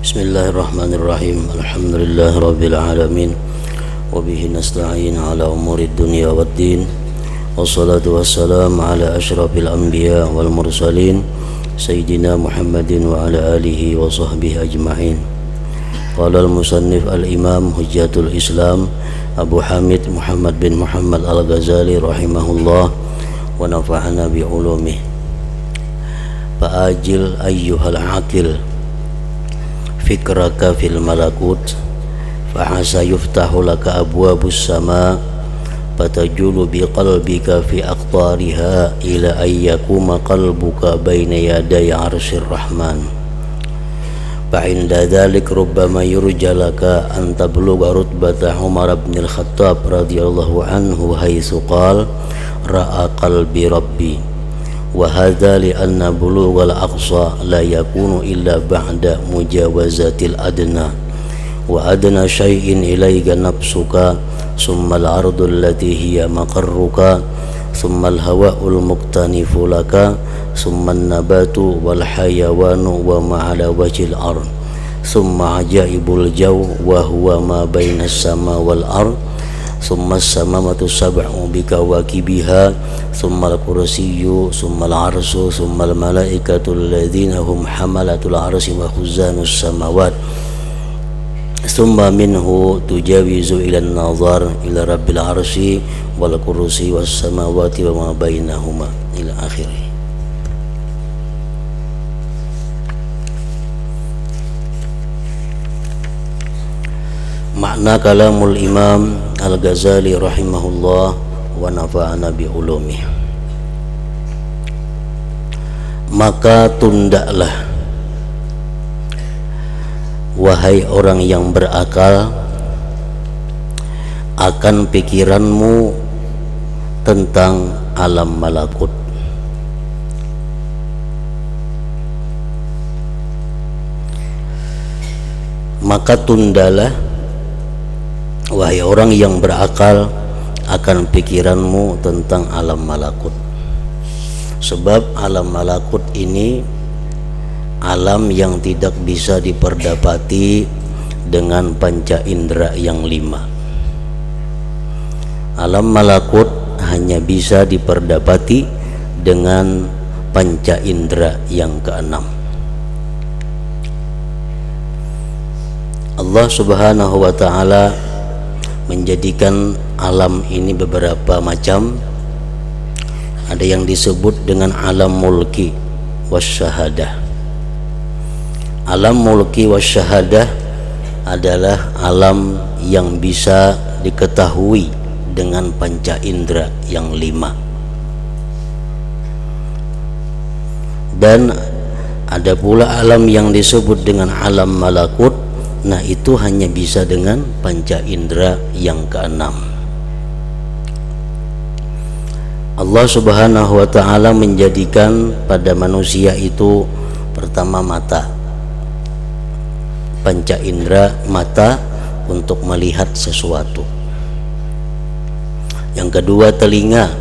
Bismillahirrahmanirrahim. Alhamdulillahirabbil alamin. Wa bihi nasta'in ala umuri dunya waddin. Wassalatu wassalamu ala asyrafil anbiya wal mursalin sayyidina Muhammadin wa ala alihi wa sahbihi ajma'in. Qala al-musannif al-imam hujjatul Islam Abu Hamid Muhammad bin Muhammad al-Ghazali rahimahullah wa nafa'ana bi ulumih. Fa'ajil ayyuhal aqil fikraka fil malakut fahasa yuftahu laka abwabus sama fatajulu biqalbika fi aqtariha ila ayyakuma qalbuka baina yaday arsyir rahman fa'inda dhalik rubbama yurjalaka an tablugha rutbata Umar bin al-Khattab radhiyallahu anhu haitsu qala ra'a qalbi rabbi wa hadza li anna bulughal aqsa la yakunu illa ba'da mujawazatil adna wa adna syai'in ilayka nafsuka summa al-ardu allati hiya maqarruka summa al-hawa'ul muqtanifu laka summa an-nabatu wal hayawanu wa ma 'ala wajhil ard summa ajaibul jaw wa huwa ma baina as-sama wal ard summa as-samawatu sab'u bikawakibiha summa al-kursiyyu summa al-arsyu summa al-malaikatu alladhina hum hamalatul arsyi wa khuzanus samawat summa minhu tujawizu ila an-nazar ila rabbil arsyi wal kursiyyi was samawati wa ma bainahuma ila akhirih. Makna kalamul Imam Al-Ghazali rahimahullah wa nafa'ana bi ulumih. Maka tundaklah wahai orang yang berakal akan pikiranmu tentang alam malakut. Maka tundalah wahai orang yang berakal akan pikiranmu tentang alam malakut. Sebab alam malakut ini alam yang tidak bisa diperdapati dengan panca indera yang 5. Alam malakut hanya bisa diperdapati dengan panca indera yang ke-6. Allah Subhanahu wa ta'ala menjadikan alam ini beberapa macam. Ada yang disebut dengan alam mulki wasyahadah. Alam mulki wasyahadah adalah alam yang bisa diketahui dengan panca indera yang 5. Dan ada pula alam yang disebut dengan alam malakut. Nah, itu hanya bisa dengan panca indera yang ke-6. Allah Subhanahu wa ta'ala menjadikan pada manusia itu pertama mata, panca indera mata untuk melihat sesuatu. Yang kedua telinga,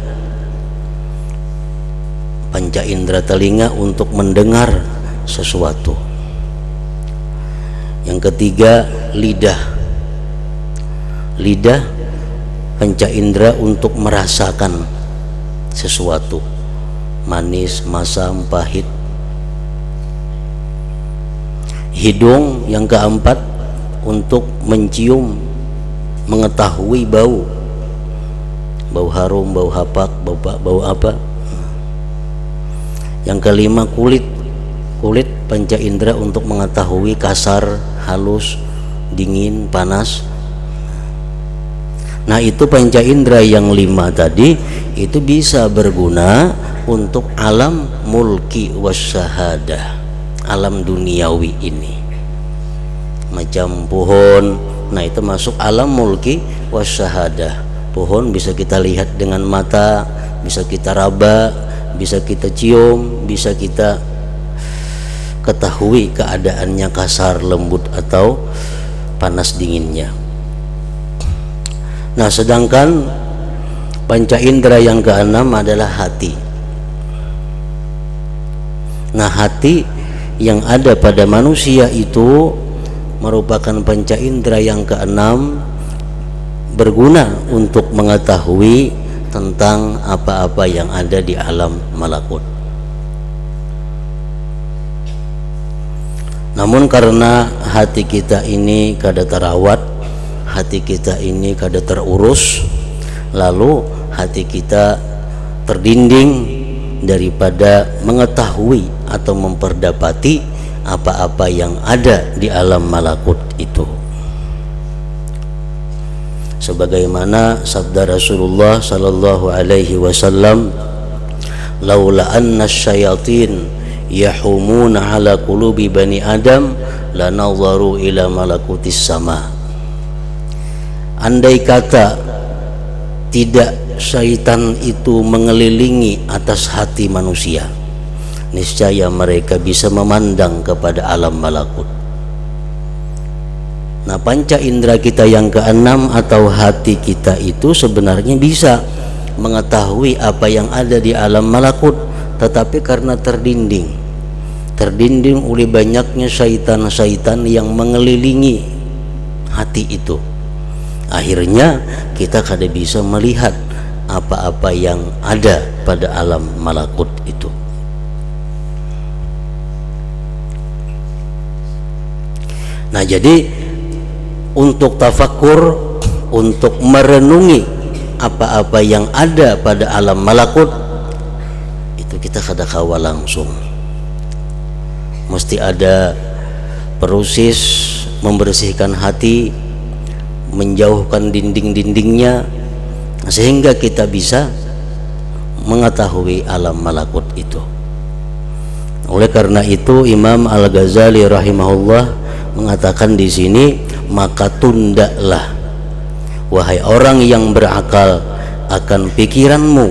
panca indera telinga untuk mendengar sesuatu. Yang ketiga lidah, lidah panca indera untuk merasakan sesuatu, manis, masam, pahit. Hidung yang keempat untuk mencium, mengetahui bau, bau harum, bau hapak, bau apa. Yang kelima kulit, kulit panca indera untuk mengetahui kasar, halus, dingin, panas. Nah, itu panca indera yang 5 tadi itu bisa berguna untuk alam mulki wasyahadah, alam duniawi ini. Macam pohon, nah itu masuk alam mulki wasyahadah. Pohon bisa kita lihat dengan mata, bisa kita raba, bisa kita cium, bisa kita ketahui keadaannya kasar, lembut atau panas dinginnya. Nah, sedangkan panca indera yang ke-6 adalah hati. Nah, hati yang ada pada manusia itu merupakan panca indera yang keenam, berguna untuk mengetahui tentang apa-apa yang ada di alam malakut. Namun karena hati kita ini kada terawat, hati kita ini kada terurus, lalu hati kita terdinding daripada mengetahui atau memperdapati apa-apa yang ada di alam malakut itu. Sebagaimana sabda Rasulullah sallallahu alaihi wasallam, laula anna syayatin yahumuna ala qulubi bani adam lanadharu ila malakutis sama. Andai kata tidak syaitan itu mengelilingi atas hati manusia, niscaya mereka bisa memandang kepada alam malakut. Nah, panca indera kita yang keenam atau hati kita itu sebenarnya bisa mengetahui apa yang ada di alam malakut, tetapi karena terdinding oleh banyaknya syaitan-syaitan yang mengelilingi hati itu, akhirnya kita kada bisa melihat apa-apa yang ada pada alam malakut itu. Nah, jadi untuk tafakur, untuk merenungi apa-apa yang ada pada alam malakut itu kita kada kawal langsung. Mesti ada proses membersihkan hati, menjauhkan dinding-dindingnya, sehingga kita bisa mengetahui alam malakut itu. Oleh karena itu Imam Al-Ghazali rahimahullah mengatakan di sini, maka tundalah wahai orang yang berakal akan pikiranmu,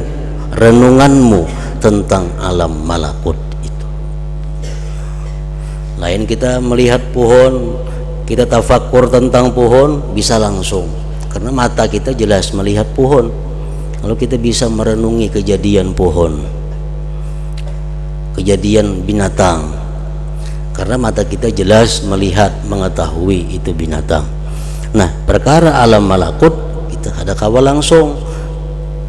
renunganmu tentang alam malakut itu. Lain kita melihat pohon, kita tafakur tentang pohon bisa langsung karena mata kita jelas melihat pohon. Lalu kita bisa merenungi kejadian pohon, kejadian binatang, karena mata kita jelas melihat, mengetahui itu binatang. Nah, perkara alam malakut kita ada kawal langsung.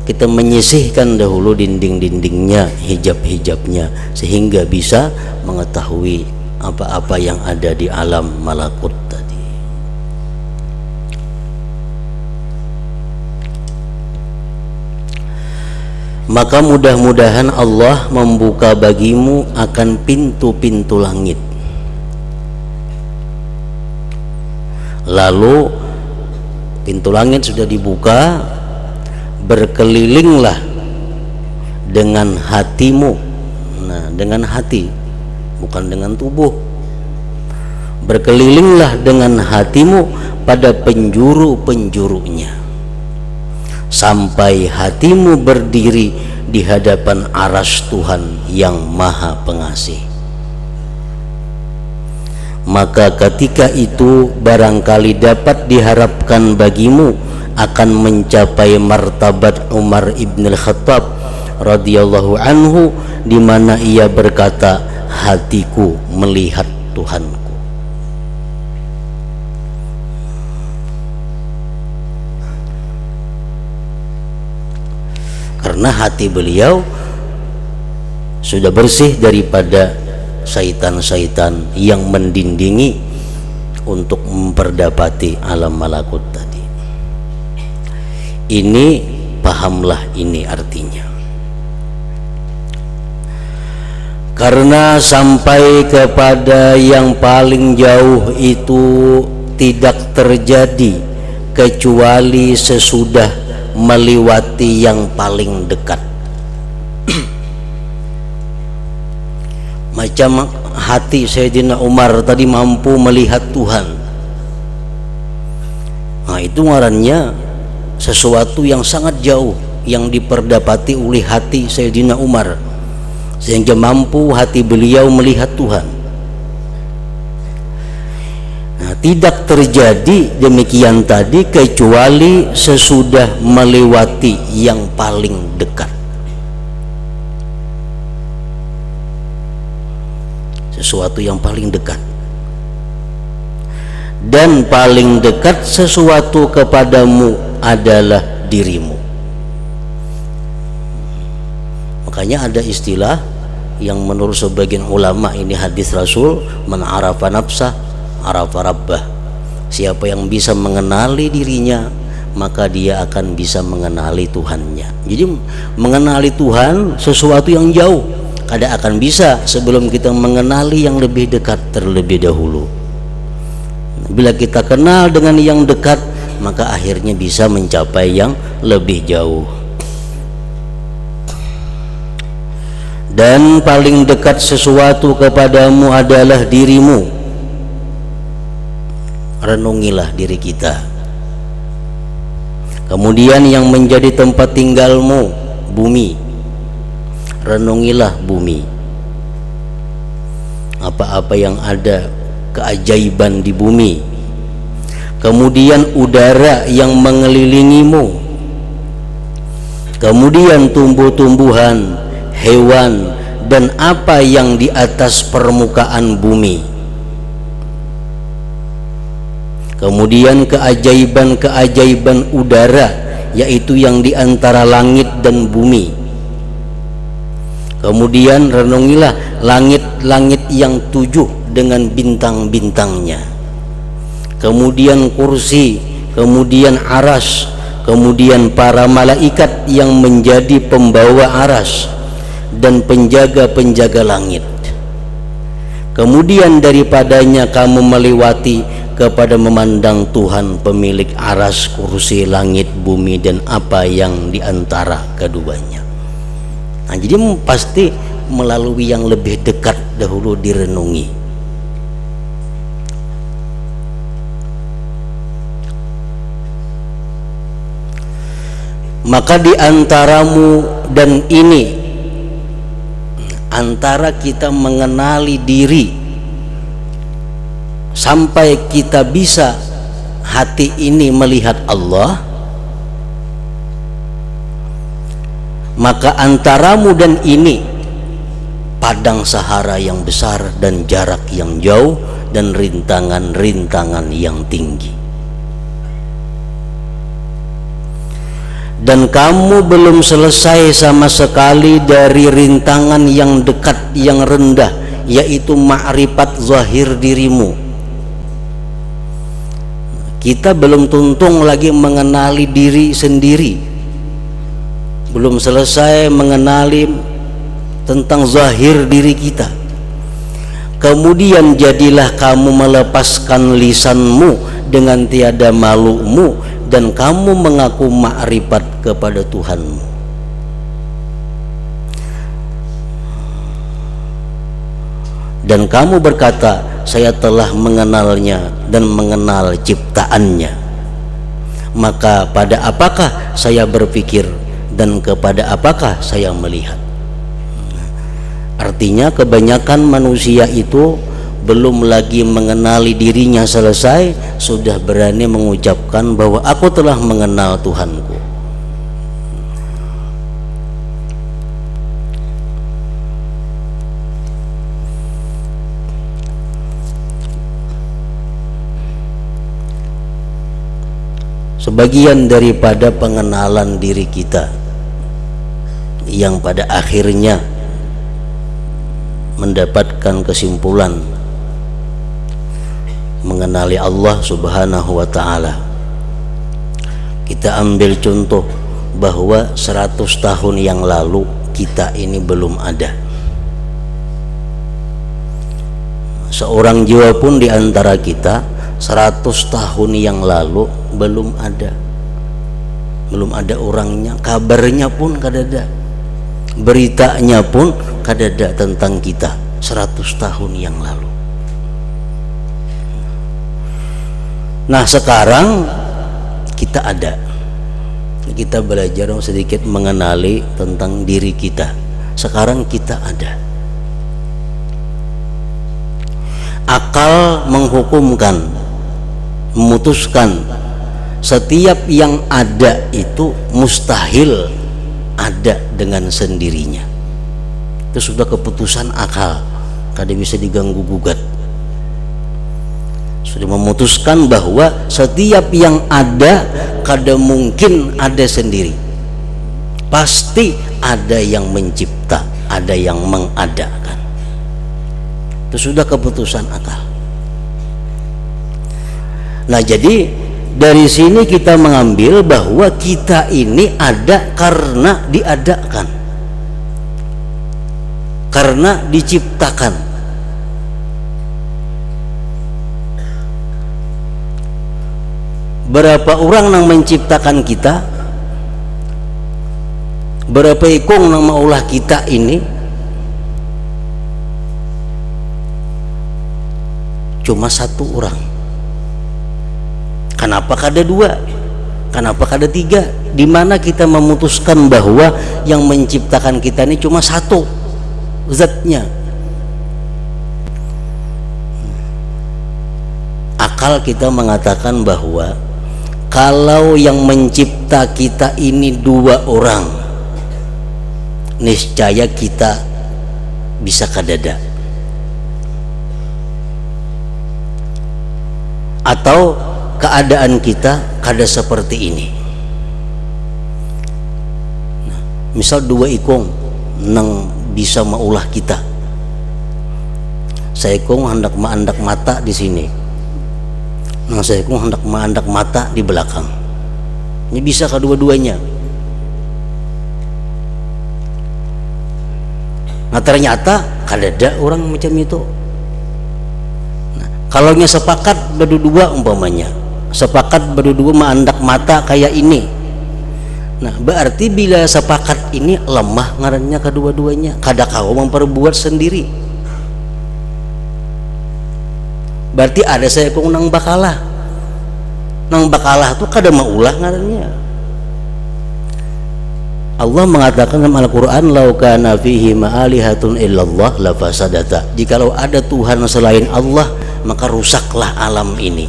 Kita menyisihkan dahulu dinding-dindingnya, hijab-hijabnya, sehingga bisa mengetahui apa-apa yang ada di alam malakut tadi. Maka mudah-mudahan Allah membuka bagimu akan pintu-pintu langit. Lalu pintu langit sudah dibuka, berkelilinglah dengan hatimu. Nah, dengan hati, bukan dengan tubuh. Berkelilinglah dengan hatimu pada penjuru-penjurunya, sampai hatimu berdiri di hadapan arsy Tuhan yang Maha Pengasih. Maka ketika itu barangkali dapat diharapkan bagimu akan mencapai martabat Umar ibn al-Khattab radhiyallahu anhu, di mana ia berkata, hatiku melihat Tuhanku. Karena hati beliau sudah bersih daripada syaitan-syaitan yang mendindingi untuk memperdapati alam malakut tadi. Ini pahamlah ini artinya. Karena sampai kepada yang paling jauh itu tidak terjadi kecuali sesudah melewati yang paling dekat. Macam hati Sayyidina Umar tadi mampu melihat Tuhan. Nah, itu ngarannya sesuatu yang sangat jauh yang diperdapati oleh hati Sayyidina Umar, sehingga mampu hati beliau melihat Tuhan. Nah, tidak terjadi demikian tadi kecuali sesudah melewati yang paling dekat. Sesuatu yang paling dekat. dan paling dekat sesuatu kepadamu adalah dirimu. Makanya ada istilah yang menurut sebagian ulama ini hadis Rasul, man arafa nafsah arafa rabbah. Siapa yang bisa mengenali dirinya, maka dia akan bisa mengenali Tuhannya. Jadi mengenali Tuhan sesuatu yang jauh, kada akan bisa sebelum kita mengenali yang lebih dekat terlebih dahulu. Bila kita kenal dengan yang dekat, maka akhirnya bisa mencapai yang lebih jauh. Dan paling dekat sesuatu kepadamu adalah dirimu. Renungilah diri kita. Kemudian yang menjadi tempat tinggalmu, bumi. Renungilah bumi. Apa-apa yang ada keajaiban di bumi. Kemudian udara yang mengelilingimu. Kemudian tumbuh-tumbuhan, hewan, dan apa yang di atas permukaan bumi. Kemudian keajaiban-keajaiban udara, yaitu yang di antara langit dan bumi. Kemudian renungilah langit-langit yang 7 dengan bintang-bintangnya. Kemudian kursi, kemudian aras, kemudian para malaikat yang menjadi pembawa aras dan penjaga-penjaga langit. Kemudian daripadanya kamu melewati kepada memandang Tuhan pemilik aras, kursi, langit, bumi, dan apa yang diantara keduanya. Nah, jadi pasti melalui yang lebih dekat dahulu direnungi. Maka di antaramu dan ini, antara kita mengenali diri sampai kita bisa hati ini melihat Allah, maka antaramu dan ini padang sahara yang besar dan jarak yang jauh dan rintangan-rintangan yang tinggi. Dan kamu belum selesai sama sekali dari rintangan yang dekat, yang rendah, yaitu ma'rifat zahir dirimu. Kita belum tuntung lagi mengenali diri sendiri, belum selesai mengenali tentang zahir diri kita. Kemudian jadilah kamu melepaskan lisanmu dengan tiada malumu, dan kamu mengaku makrifat kepada Tuhanmu. Dan kamu berkata, saya telah mengenalnya dan mengenal ciptaannya. Maka pada apakah saya berpikir dan kepada apakah saya melihat? Artinya kebanyakan manusia itu belum lagi mengenali dirinya selesai, sudah berani mengucapkan bahwa aku telah mengenal Tuhanku. Sebagian daripada pengenalan diri kita yang pada akhirnya mendapatkan kesimpulan mengenali Allah Subhanahu wa ta'ala. Kita ambil contoh bahwa 100 tahun yang lalu kita ini belum ada. Seorang jiwa pun di antara kita 100 tahun yang lalu belum ada. Belum ada orangnya, kabarnya pun kadada, beritanya pun kadada tentang kita 100 tahun yang lalu. Nah sekarang kita ada, kita belajar sedikit mengenali tentang diri kita. Sekarang kita ada. Akal menghukumkan, memutuskan setiap yang ada itu mustahil ada dengan sendirinya. Itu sudah keputusan akal, kada bisa diganggu gugat. sudah memutuskan bahwa setiap yang ada kada mungkin ada sendiri, pasti ada yang mencipta, ada yang mengadakan. Itu sudah keputusan akal. Nah, jadi dari sini kita mengambil bahwa kita ini ada karena diadakan, karena diciptakan. Berapa orang yang menciptakan kita, berapa ikung yang maulah kita ini, cuma satu orang. Kenapa kada dua? Kenapa kada tiga? Di mana kita memutuskan bahwa yang menciptakan kita ini cuma satu zatnya? Akal kita mengatakan bahwa kalau yang mencipta kita ini dua orang, niscaya kita bisa kadada. Atau keadaan kita kada seperti ini. Nah, misal dua ikong nang bisa maulah kita. Saya ikong hendak maandak mata di sini. Nang saya ikong hendak maandak mata di belakang. Ini bisa kedua-duanya. Nah, ternyata kadada orang macam itu. Nah, kalau nya sepakat berdua umpamanya, sepakat berdua maandak mata kayak ini. Nah, berarti bila sepakat ini lemah ngarannya kedua-duanya, kada kau memperbuat sendiri. Berarti ada saya kong nang bakalah. Nang bakalah tuh kada maulah ngarannya. Allah mengatakan dalam Al-Qur'an, "Lau kana fihi ma'alihatun illallah la fasadata." Jikalau ada Tuhan selain Allah, maka rusaklah alam ini.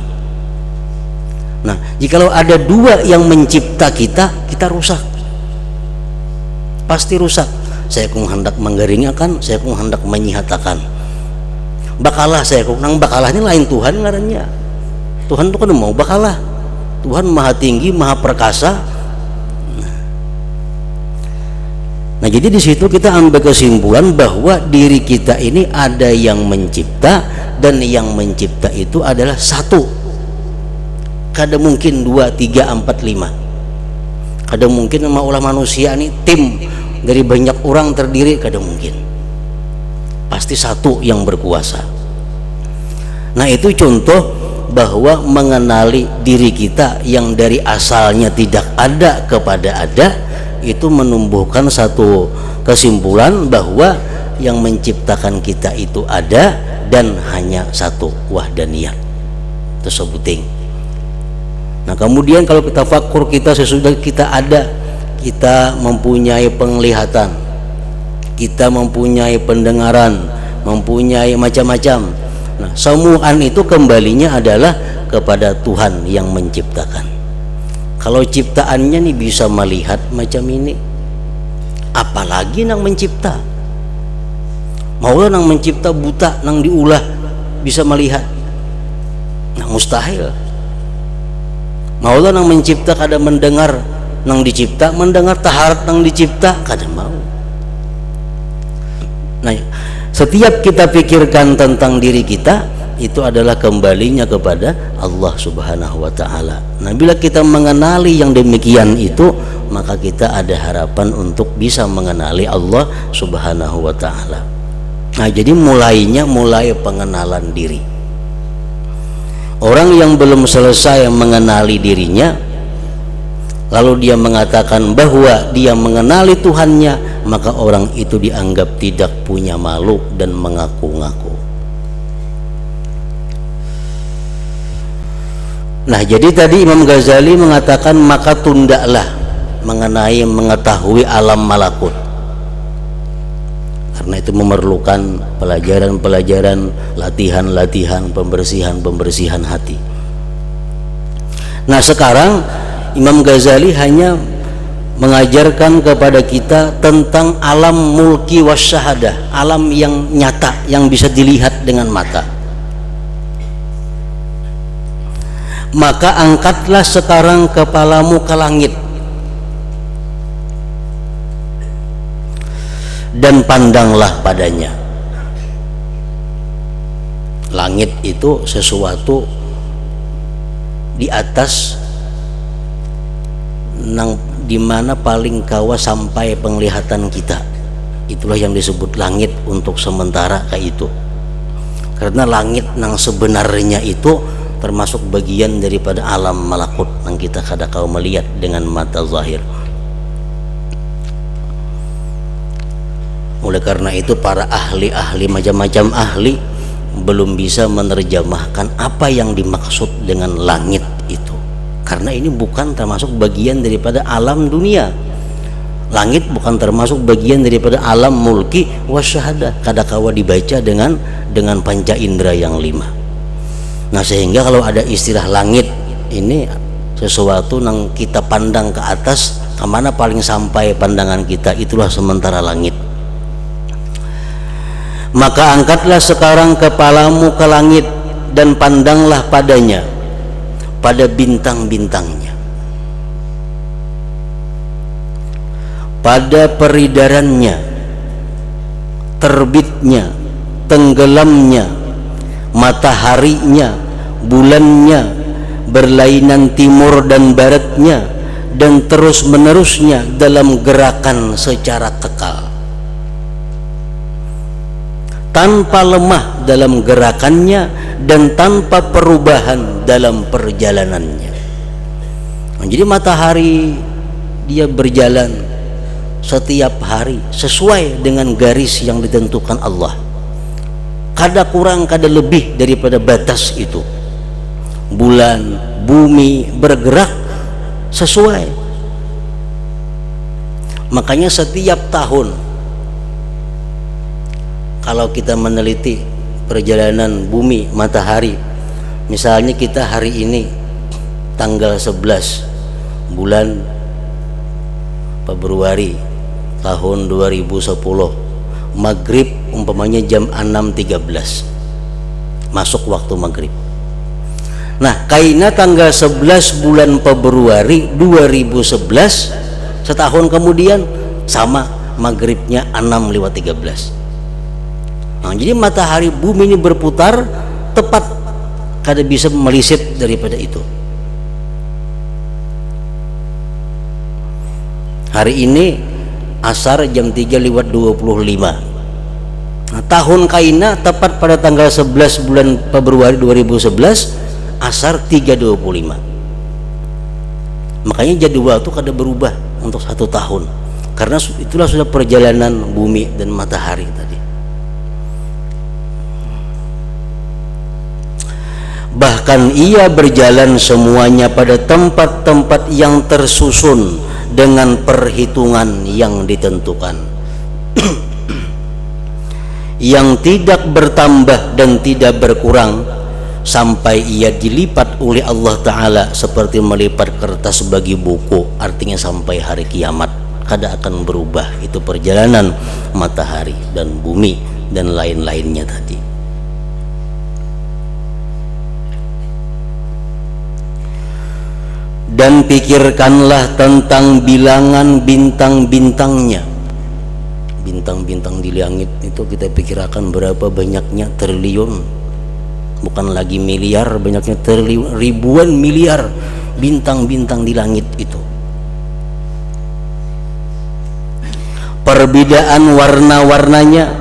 Nah, jikalau ada dua yang mencipta kita, kita rusak. Pasti rusak. Saya kong hendak menggeringakan, saya kong hendak menyihatakan. Bakalah saya kong nang bakalah ini lain Tuhan ngarannya. Tuhan tuh kan mau bakalah. Tuhan maha tinggi, maha perkasa. Nah, jadi di situ kita ambil kesimpulan bahwa diri kita ini ada yang mencipta, dan yang mencipta itu adalah satu. Kada mungkin 2, 3, 4, 5. Kada mungkin maulah manusia ini tim dari banyak orang terdiri, kada mungkin. Pasti satu yang berkuasa. Nah, itu contoh bahwa mengenali diri kita yang dari asalnya tidak ada kepada ada, itu menumbuhkan satu kesimpulan bahwa yang menciptakan kita itu ada dan hanya satu, wahdaniyah. Itu sebuting. Nah, kemudian kalau kita fakur, kita sesudah kita ada, kita mempunyai penglihatan, kita mempunyai pendengaran, mempunyai macam-macam. Nah, semuaan itu kembalinya adalah kepada Tuhan yang menciptakan. Kalau ciptaannya nih bisa melihat macam ini, apalagi nang mencipta. Maulah nang mencipta buta, nang diulah bisa melihat. Nah, mustahil. Maulah nang mencipta kada mendengar, nang dicipta mendengar, taharat nang dicipta kada mau. Nah, setiap kita pikirkan tentang diri kita, itu adalah kembalinya kepada Allah Subhanahu wa ta'ala. Nah, bila kita mengenali yang demikian itu, maka kita ada harapan untuk bisa mengenali Allah Subhanahu wa ta'ala. Nah, jadi mulai pengenalan diri. Orang yang belum selesai mengenali dirinya, lalu dia mengatakan bahwa dia mengenali Tuhannya, maka orang itu dianggap tidak punya malu dan mengaku-ngaku. Nah, jadi tadi Imam Ghazali mengatakan maka tundalah mengenai mengetahui alam malakut, karena itu memerlukan pelajaran-pelajaran, latihan-latihan, pembersihan hati. Nah, sekarang Imam Ghazali hanya mengajarkan kepada kita tentang alam mulki wasyahadah, alam yang nyata, yang bisa dilihat dengan mata. Maka angkatlah sekarang kepalamu ke langit dan pandanglah padanya. Langit itu sesuatu di atas di mana paling kawa sampai penglihatan kita. Itulah yang disebut langit untuk sementara kayak itu. Karena langit yang sebenarnya itu termasuk bagian daripada alam malakut yang kita kada kau melihat dengan mata zahir. Oleh karena itu para ahli-ahli, macam-macam ahli, belum bisa menerjemahkan apa yang dimaksud dengan langit itu, karena ini bukan termasuk bagian daripada alam dunia. Langit bukan termasuk bagian daripada alam mulki wasyahadah, kadakawa dibaca dengan panca indera yang 5. Nah, sehingga kalau ada istilah langit ini sesuatu yang kita pandang ke atas, kemana paling sampai pandangan kita, itulah sementara langit. Maka angkatlah sekarang kepalamu ke langit dan pandanglah padanya, pada bintang-bintangnya, pada peridarannya, terbitnya, tenggelamnya, mataharinya, bulannya, berlainan timur dan baratnya, dan terus menerusnya dalam gerakan secara kekal, tanpa lemah dalam gerakannya dan tanpa perubahan dalam perjalanannya. Jadi matahari dia berjalan setiap hari sesuai dengan garis yang ditentukan Allah, kada kurang kada lebih daripada batas itu. Bulan, bumi bergerak sesuai. Makanya setiap tahun kalau kita meneliti perjalanan bumi matahari, misalnya kita hari ini tanggal 11 bulan Februari tahun 2010, maghrib umpamanya jam 6.13 masuk waktu maghrib. Nah, kaina tanggal 11 bulan Februari 2011, setahun kemudian sama maghribnya 6:13. Nah, jadi matahari bumi ini berputar tepat, kada bisa melisit daripada itu. Hari ini asar jam 3:25. Nah, tahun kaina tepat pada tanggal 11 bulan Februari 2011, asar 3:25. Makanya jadwal itu kada berubah untuk 1 tahun, karena itulah sudah perjalanan bumi dan matahari tadi. Bahkan ia berjalan semuanya pada tempat-tempat yang tersusun dengan perhitungan yang ditentukan, yang tidak bertambah dan tidak berkurang, sampai ia dilipat oleh Allah Ta'ala seperti melipat kertas bagi buku. Artinya sampai hari kiamat kada akan berubah itu perjalanan matahari dan bumi dan lain-lainnya tadi. Dan pikirkanlah tentang bilangan bintang-bintangnya. Bintang-bintang di langit itu kita pikirkan berapa banyaknya, triliun, bukan lagi miliar, banyaknya triliun, ribuan miliar bintang-bintang di langit itu. Perbedaan warna-warnanya,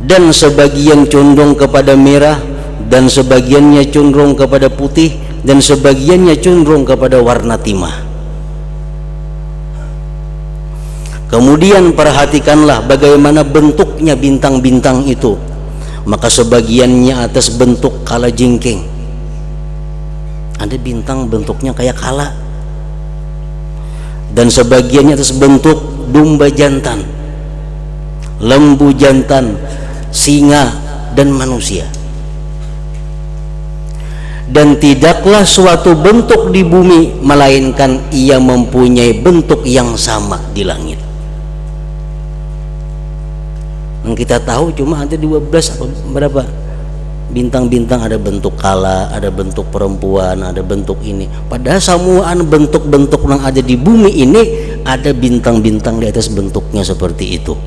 dan sebagian condong kepada merah, dan sebagiannya condong kepada putih, dan sebagiannya cenderung kepada warna timah. Kemudian perhatikanlah bagaimana bentuknya bintang-bintang itu. Maka sebagiannya atas bentuk kala jengking. Ada bintang bentuknya kayak kala. Dan sebagiannya atas bentuk domba jantan, lembu jantan, singa, dan manusia. Dan tidaklah suatu bentuk di bumi melainkan ia mempunyai bentuk yang sama di langit. Yang kita tahu cuma ada 12 apa berapa Bintang-bintang ada bentuk kala, ada bentuk perempuan, ada bentuk ini. Padahal semuaan bentuk-bentuk yang ada di bumi ini ada bintang-bintang di atas bentuknya seperti itu.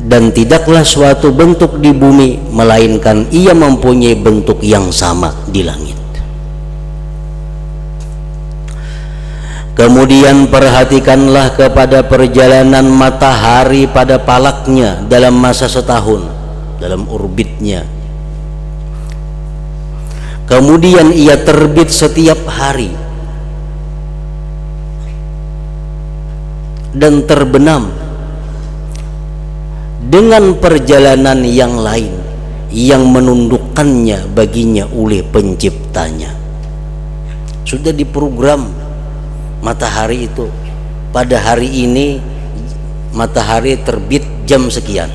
Dan tidaklah suatu bentuk di bumi melainkan ia mempunyai bentuk yang sama di langit. Kemudian perhatikanlah kepada perjalanan matahari pada palaknya dalam masa setahun, dalam orbitnya. Kemudian ia terbit setiap hari dan terbenam dengan perjalanan yang lain yang menundukkannya baginya oleh penciptanya. Sudah diprogram matahari itu, pada hari ini matahari terbit jam sekian,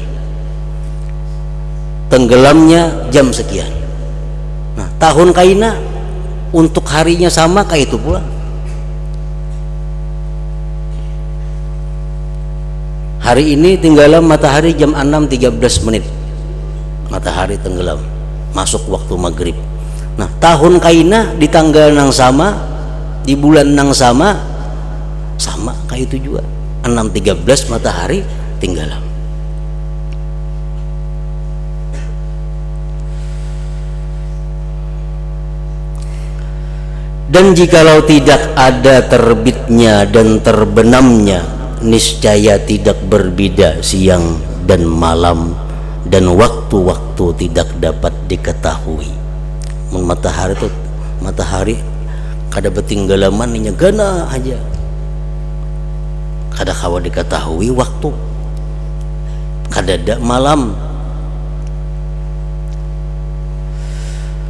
tenggelamnya jam sekian. Nah, tahun kaina untuk harinya sama kayak itu pula. Hari ini tenggelam matahari jam 6.13 menit, matahari tenggelam masuk waktu maghrib. Nah, tahun kaina di tanggal yang sama, di bulan yang sama kayak itu juga, 6.13 matahari tenggelam. Dan jikalau tidak ada terbitnya dan terbenamnya, niscaya tidak berbeda siang dan malam, dan waktu-waktu tidak dapat diketahui. Matahari kada betinggalaman nya gana aja, kada kawa diketahui waktu, kada ada malam.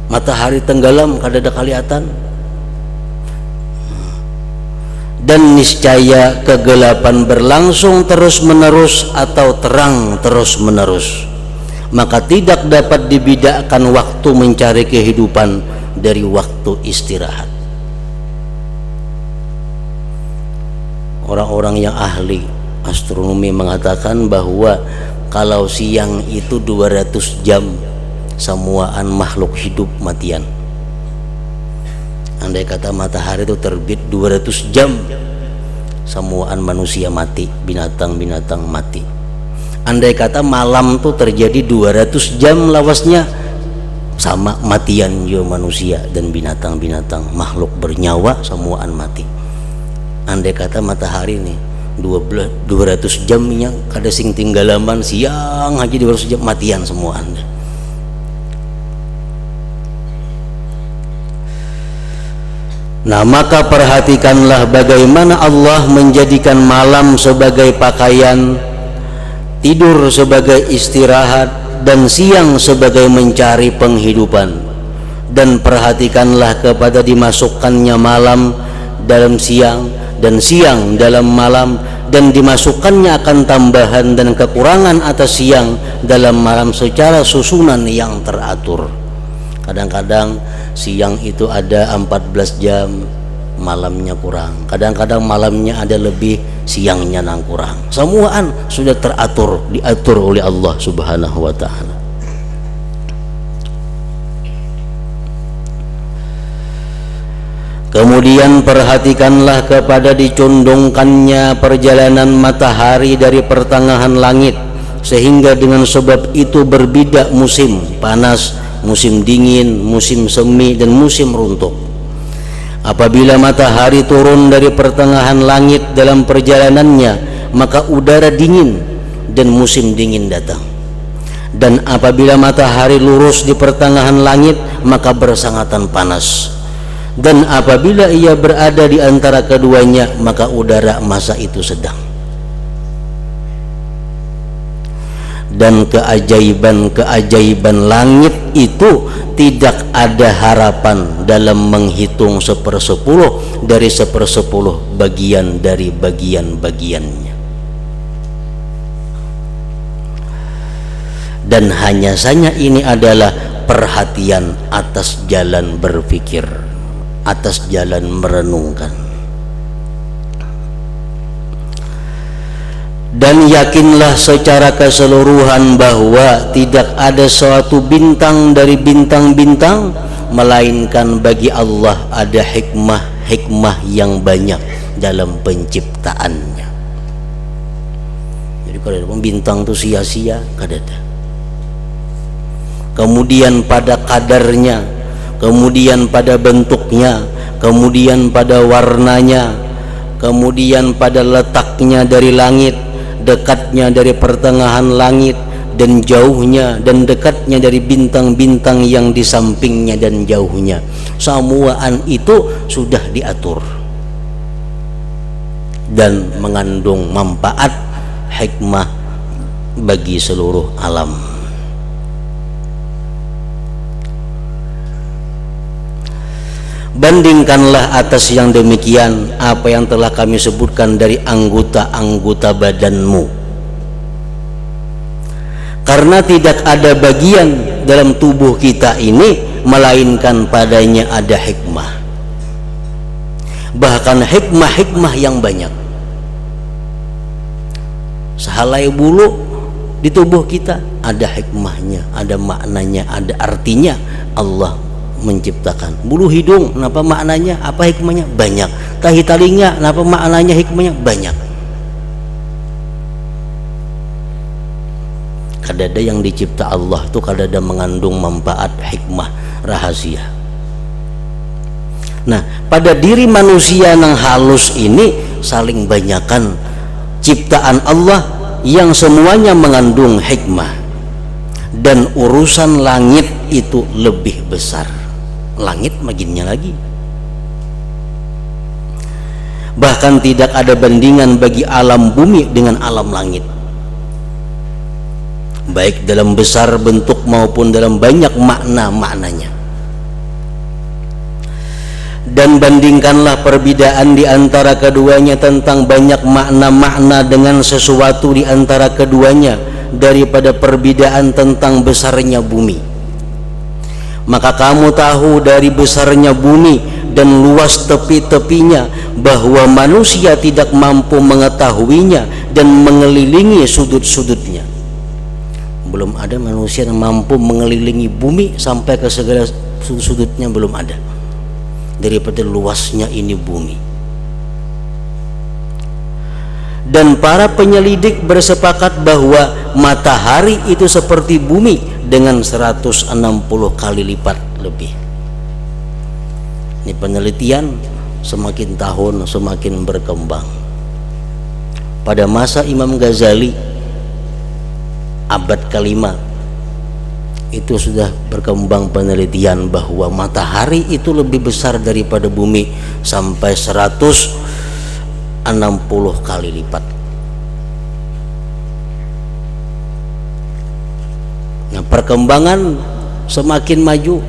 Matahari tenggelam kada ada kelihatan. Dan niscaya kegelapan berlangsung terus menerus atau terang terus menerus, maka tidak dapat dibedakan waktu mencari kehidupan dari waktu istirahat. Orang-orang yang ahli astronomi mengatakan bahwa kalau siang itu 200 jam semuaan makhluk hidup matian. Andai kata matahari itu terbit 200 jam, semuaan manusia mati, binatang-binatang mati. Andai kata malam itu terjadi 200 jam lawasnya, sama matian yo manusia dan binatang-binatang, makhluk bernyawa semuaan mati. Andai kata matahari nih 200 jam yang kada sing tinggalaman, siang aja 200 jam matian semua anda. Nah, maka perhatikanlah bagaimana Allah menjadikan malam sebagai pakaian, tidur sebagai istirahat, dan siang sebagai mencari penghidupan. Dan perhatikanlah kepada dimasukkannya malam dalam siang dan siang dalam malam, dan dimasukkannya akan tambahan dan kekurangan atas siang dalam malam secara susunan yang teratur. Kadang-kadang siang itu ada 14 jam, malamnya kurang. Kadang-kadang malamnya ada lebih, siangnya nang kurang. Semuaan sudah teratur, diatur oleh Allah Subhanahu wa ta'ala. Kemudian perhatikanlah kepada dicondongkannya perjalanan matahari dari pertengahan langit, sehingga dengan sebab itu berbeda musim panas, musim dingin, musim semi, dan musim runtuh. Apabila matahari turun dari pertengahan langit dalam perjalanannya, maka udara dingin dan musim dingin datang. Dan apabila matahari lurus di pertengahan langit, maka bersangatan panas. Dan apabila ia berada di antara keduanya, maka udara masa itu sedang. Dan keajaiban-keajaiban langit itu tidak ada harapan dalam menghitung 1/10 dari 1/10 bagian dari bagian-bagiannya. Dan hanya saja ini adalah perhatian atas jalan berpikir, atas jalan merenungkan. Dan yakinlah secara keseluruhan bahwa tidak ada suatu bintang dari bintang-bintang melainkan bagi Allah ada hikmah yang banyak dalam penciptaannya. Jadi kalau bintang itu sia-sia kadada. Kemudian pada kadarnya, kemudian pada bentuknya, kemudian pada warnanya, kemudian pada letaknya dari langit, dekatnya dari pertengahan langit, dan jauhnya dan dekatnya dari bintang-bintang yang di sampingnya dan jauhnya. Semuaan itu sudah diatur dan mengandung manfaat hikmah bagi seluruh alam. Bandingkanlah atas yang demikian apa yang telah kami sebutkan dari anggota-anggota badanmu, karena tidak ada bagian dalam tubuh kita ini melainkan padanya ada hikmah, bahkan hikmah yang banyak. Sehelai bulu di tubuh kita ada hikmahnya, ada maknanya, ada artinya. Allah menciptakan bulu hidung, kenapa maknanya, apa hikmahnya? Banyak. Tahi talinga, kenapa maknanya, hikmahnya? Banyak. Kadada yang dicipta Allah itu kadada mengandung manfaat, hikmah, rahasia. Nah, pada diri manusia yang halus ini saling banyakkan ciptaan Allah yang semuanya mengandung hikmah. Dan urusan langit itu lebih besar. Langit makinnya lagi. Bahkan tidak ada bandingan bagi alam bumi dengan alam langit, baik dalam besar bentuk maupun dalam banyak makna-maknanya. Dan bandingkanlah perbedaan di antara keduanya tentang banyak makna-makna dengan sesuatu di antara keduanya daripada perbedaan tentang besarnya bumi. Maka kamu tahu dari besarnya bumi dan luas tepi-tepinya bahwa manusia tidak mampu mengetahuinya dan mengelilingi sudut-sudutnya. Belum ada manusia yang mampu mengelilingi bumi sampai ke segala sudut-sudutnya, belum ada, daripada luasnya ini bumi. Dan para penyelidik bersepakat bahwa matahari itu seperti bumi dengan 160 kali lipat lebih. Ini penelitian semakin tahun semakin berkembang. Pada masa Imam Ghazali abad ke-5 itu sudah berkembang penelitian bahwa matahari itu lebih besar daripada bumi sampai 160 kali lipat. Nah, perkembangan semakin maju.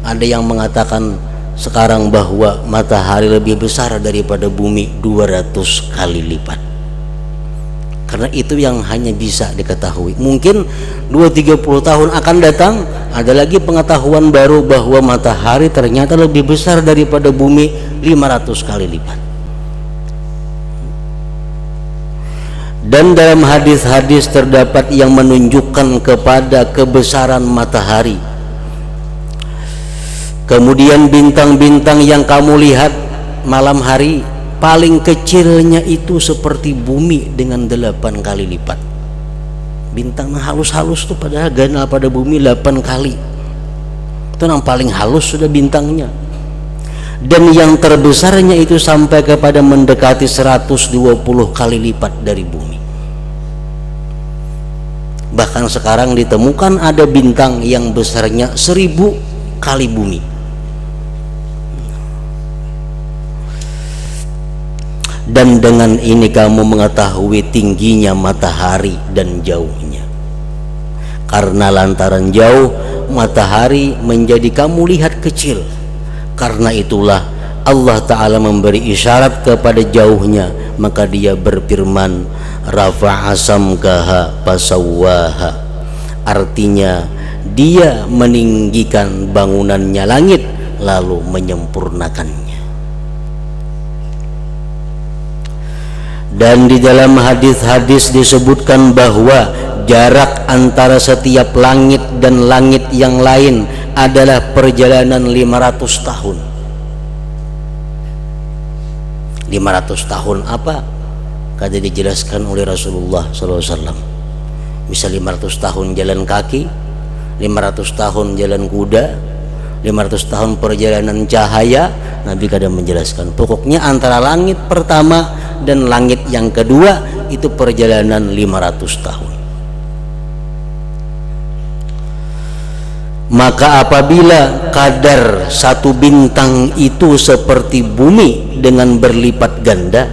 Ada yang mengatakan sekarang bahwa matahari lebih besar daripada bumi 200 kali lipat. Karena itu yang hanya bisa diketahui. Mungkin 2-30 tahun akan datang ada lagi pengetahuan baru bahwa matahari ternyata lebih besar daripada bumi 500 kali lipat. Dan dalam hadis-hadis terdapat yang menunjukkan kepada kebesaran matahari. Kemudian bintang-bintang yang kamu lihat malam hari paling kecilnya itu seperti bumi dengan 8 kali lipat. Bintang halus-halus tuh padahal ganal pada bumi 8 kali. Itu yang paling halus sudah bintangnya. Dan yang terbesarnya itu sampai kepada mendekati 120 kali lipat dari bumi. Bahkan sekarang ditemukan ada bintang yang besarnya 1000 kali bumi. Dan dengan ini kamu mengetahui tingginya matahari dan jauhnya. Karena lantaran jauh, matahari menjadi kamu lihat kecil. Karena itulah Allah Ta'ala memberi isyarat kepada jauhnya, maka dia berfirman, rafa'a samkaha fasawwaha. Artinya dia meninggikan bangunannya langit lalu menyempurnakannya. Dan di dalam hadis-hadis disebutkan bahwa jarak antara setiap langit dan langit yang lain adalah perjalanan 500 tahun. 500 tahun apa? Kada dijelaskan oleh Rasulullah SAW. Bisa 500 tahun jalan kaki, 500 tahun jalan kuda, 500 tahun perjalanan cahaya. Nabi kada menjelaskan. Pokoknya antara langit pertama dan langit yang kedua itu perjalanan 500 tahun. Maka apabila kadar satu bintang itu seperti bumi dengan berlipat ganda,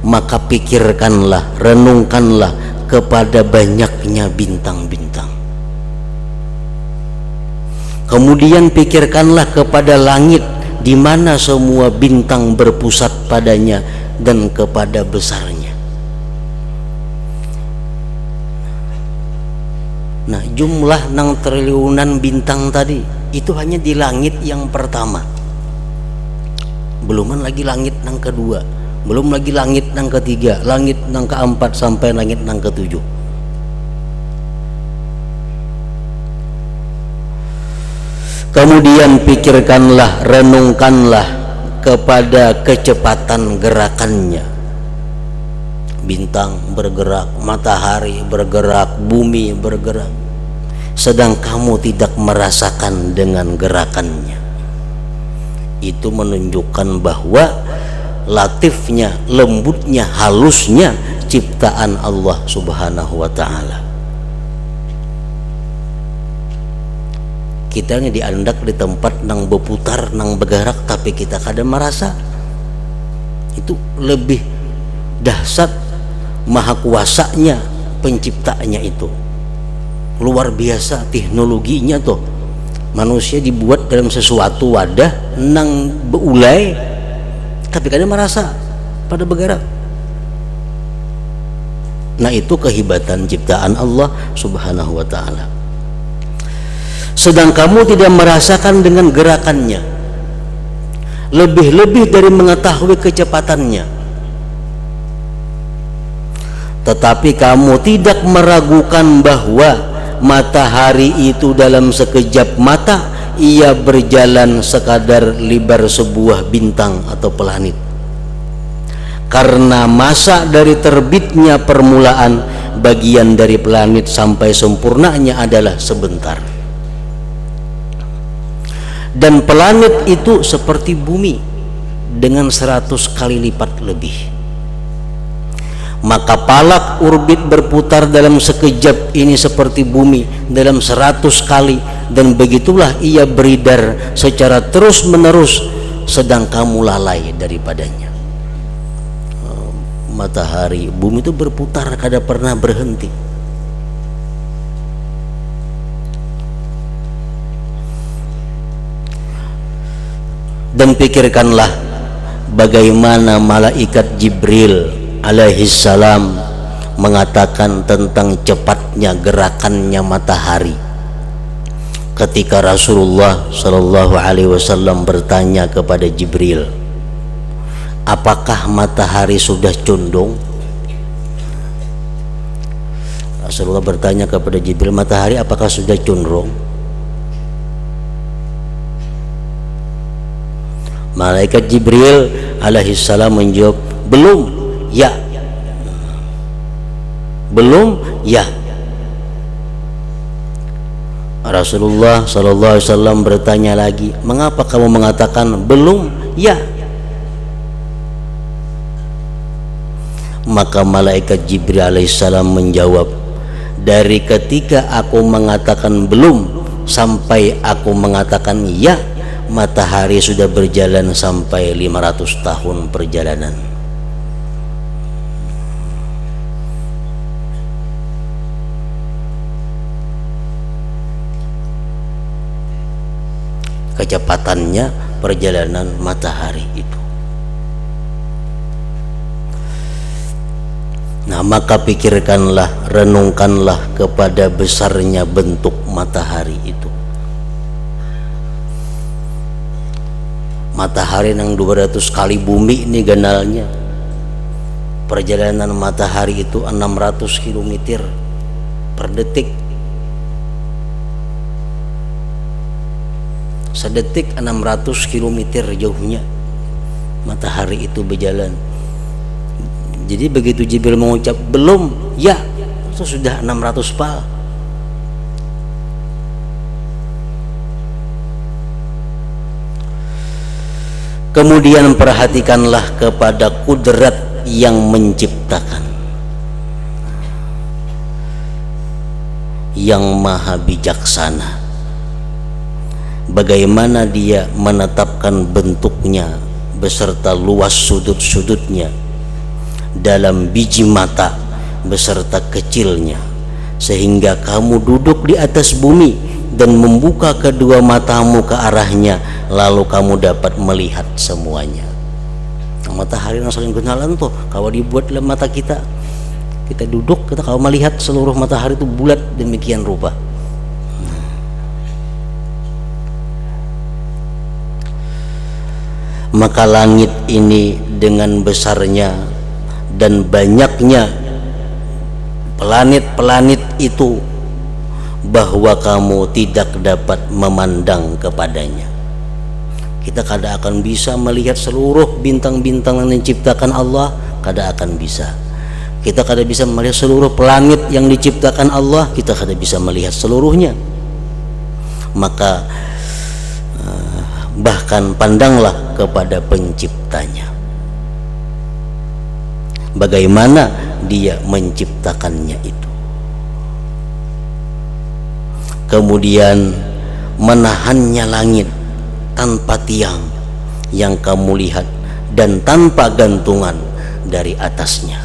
maka pikirkanlah, renungkanlah kepada banyaknya bintang-bintang. Kemudian pikirkanlah kepada langit di mana semua bintang berpusat padanya dan kepada besarnya. Nah, jumlah nang triliunan bintang tadi itu hanya di langit yang pertama. Beluman lagi langit nang kedua, belum lagi langit nang ketiga, langit nang keempat sampai langit nang ketujuh. Kemudian pikirkanlah, renungkanlah kepada kecepatan gerakannya. Bintang bergerak, matahari bergerak, bumi bergerak, sedang kamu tidak merasakan dengan gerakannya. Itu menunjukkan bahwa latifnya, lembutnya, halusnya ciptaan Allah Subhanahu wa ta'ala. Kita ini diandak di tempat nang berputar, nang bergerak, tapi kita kadang merasa. Itu lebih dahsyat maha kuasanya penciptanya itu. Luar biasa teknologinya tuh. Manusia dibuat dalam sesuatu wadah nang beulai, tapi kadang merasa pada bergerak. Nah, itu kehebatan ciptaan Allah Subhanahu wa ta'ala. Sedang kamu tidak merasakan dengan gerakannya, lebih-lebih dari mengetahui kecepatannya. Tetapi kamu tidak meragukan bahwa matahari itu dalam sekejap mata ia berjalan sekadar libar sebuah bintang atau planet. Karena masa dari terbitnya permulaan bagian dari planet sampai sempurnanya adalah sebentar. Dan planet itu seperti bumi dengan 100 kali lipat lebih. Maka palak orbit berputar dalam sekejap ini seperti bumi dalam 100 kali, dan begitulah ia beredar secara terus menerus sedang kamu lalai daripadanya. Matahari, bumi itu berputar kada pernah berhenti. Dan pikirkanlah bagaimana malaikat Jibril alaihissalam mengatakan tentang cepatnya gerakannya matahari ketika Rasulullah Shallallahu Alaihi Wasallam bertanya kepada Jibril, apakah matahari sudah condong? Rasulullah bertanya kepada Jibril, matahari apakah sudah condong? Malaikat Jibril alaihissalam menjawab, belum, ya. Belum, ya. Rasulullah SAW bertanya lagi, mengapa kamu mengatakan belum, ya? Maka malaikat Jibril alaihissalam menjawab, dari ketika aku mengatakan belum sampai aku mengatakan ya, matahari sudah berjalan sampai 500 tahun perjalanan. Kecepatannya perjalanan matahari itu. Nah, maka pikirkanlah, renungkanlah kepada besarnya bentuk matahari itu. Matahari nang 200 kali bumi ini ganalnya. perjalanan matahari itu 600 km per detik. Sedetik 600 km jauhnya matahari itu berjalan. Jadi begitu Jibril mengucap belum, ya, itu sudah 600 pal. Kemudian perhatikanlah kepada kudrat yang menciptakan, yang maha bijaksana. Bagaimana dia menetapkan bentuknya beserta luas sudut-sudutnya dalam biji mata beserta kecilnya, sehingga kamu duduk di atas bumi dan membuka kedua matamu ke arahnya, lalu kamu dapat melihat semuanya. Matahari yang saling kenalan tuh kalau dibuat dalam mata kita, kita duduk, kita kalau melihat seluruh matahari itu bulat demikian rupa. Maka langit ini dengan besarnya dan banyaknya planet-planet itu, bahwa kamu tidak dapat memandang kepadanya. Kita kada akan bisa melihat seluruh bintang-bintang yang diciptakan Allah, kada akan bisa. Kita kada bisa melihat seluruh planet yang diciptakan Allah, kita kada bisa melihat seluruhnya. Maka bahkan pandanglah kepada penciptanya, bagaimana dia menciptakannya itu. Kemudian menahannya langit tanpa tiang yang kamu lihat dan tanpa gantungan dari atasnya.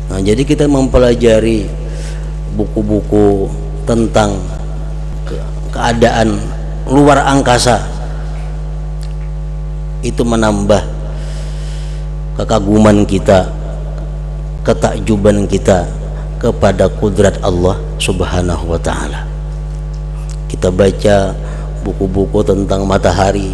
Nah, jadi kita mempelajari buku-buku tentang keadaan luar angkasa itu menambah kekaguman kita, ketakjuban kita kepada kudrat Allah Subhanahu wa ta'ala. Kita baca buku-buku tentang matahari,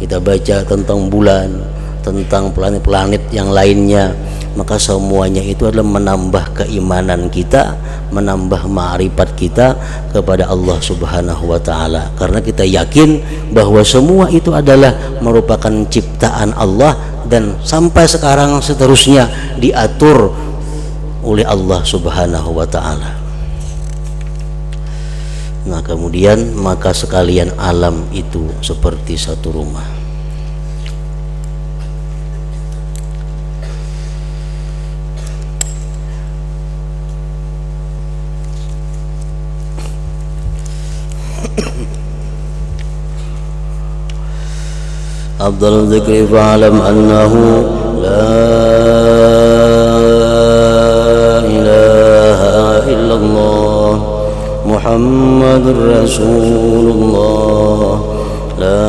kita baca tentang bulan, tentang planet-planet yang lainnya, maka semuanya itu adalah menambah keimanan kita, menambah ma'rifat kita kepada Allah Subhanahu wa ta'ala, karena kita yakin bahwa semua itu adalah merupakan ciptaan Allah dan sampai sekarang seterusnya diatur oleh Allah Subhanahu wa ta'ala. Nah, kemudian maka sekalian alam itu seperti satu rumah. Afdal dzikri fa'lam annahu la ilaha illallah Muhammadur Rasulullah, la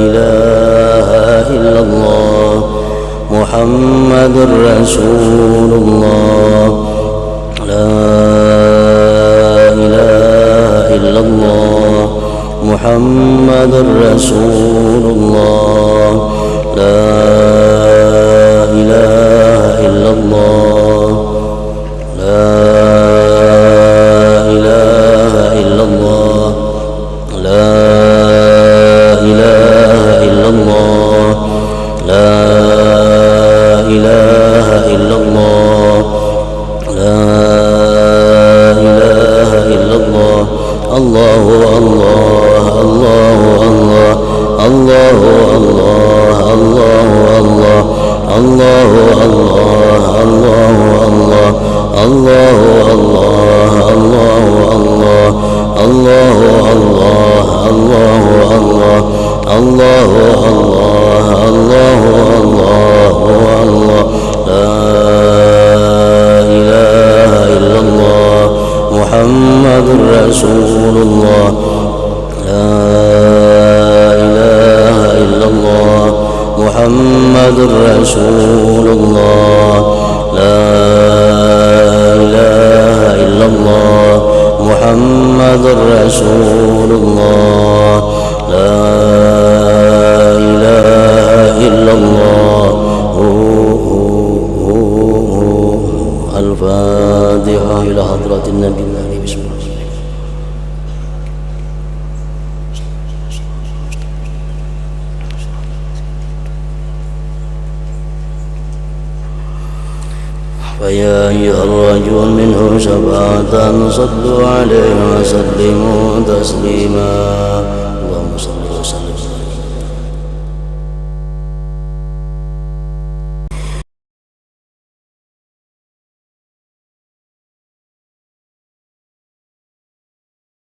ilaha illallah Muhammadur Rasulullah, la ilaha illallah Muhammadur Rasulullah, la ilaha illallah, la ilaha illallah, la ilaha illallah, la ilaha illallah, la ilaha illallah. Allahu Allah, Allahu Allah, Allahu Allah, Allahu Allah, Allahu Allah, Allahu Allah, Allahu Allah, Allahu Allah, Allahu Allah, Allahu Allah, Allahu Allah, Allahu Allah, la ilaha illallah Muhammadur Rasulullah, la ilaha illallah Muhammadur Rasulullah, la ilaha illallah Muhammadur Rasulullah, la ilaha فاتحة إلى حضرة النبي النبي بسم الله. فيا أيها الرجل منه شفاعة صلوا عليه وسلموا تسليما. اللهم صل وسلم